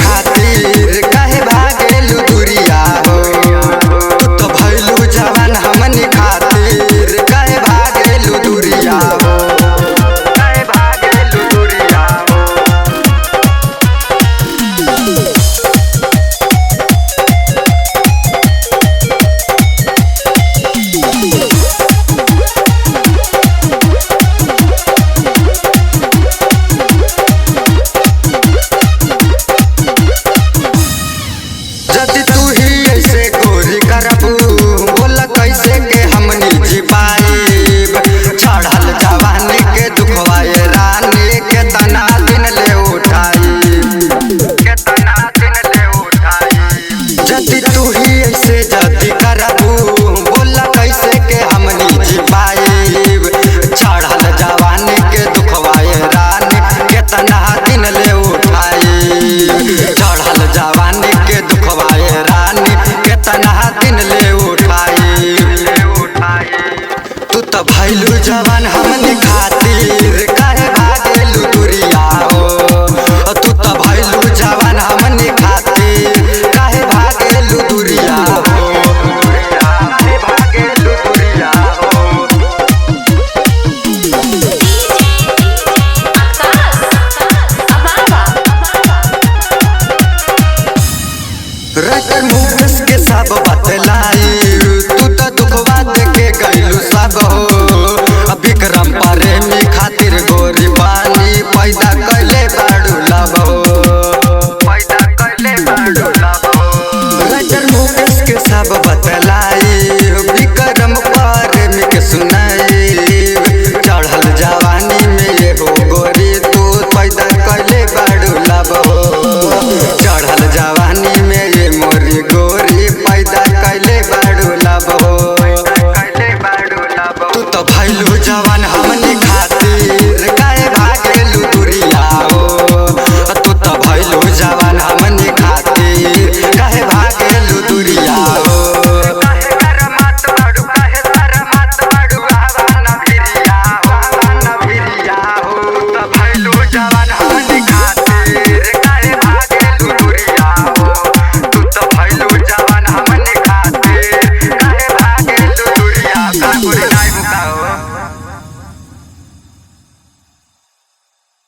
खातिर काहे भागेलू दूरिया हो। तू तो भइलू जवान हमनी खातिर काहे भागेलू दूरिया हो। काहे भागेलू दूरिया हो। जदि तू ही ऐसे गोरी करबू बोला कैसे के हमनी जी पाइब। चढ़ल जवानी के दुखवाए रानी के तना दिन ले उठाई। जदि तू ही ऐसे जदि करबू बोला कैसे के हमनी जी पाइब। चढ़ल जवानी के दुखवाए रानी के तना दिन ले उठाई। चढ़ल जवानी के दुखवाए रानी केतना दिन ले उठाई। तू तो भइलू जवान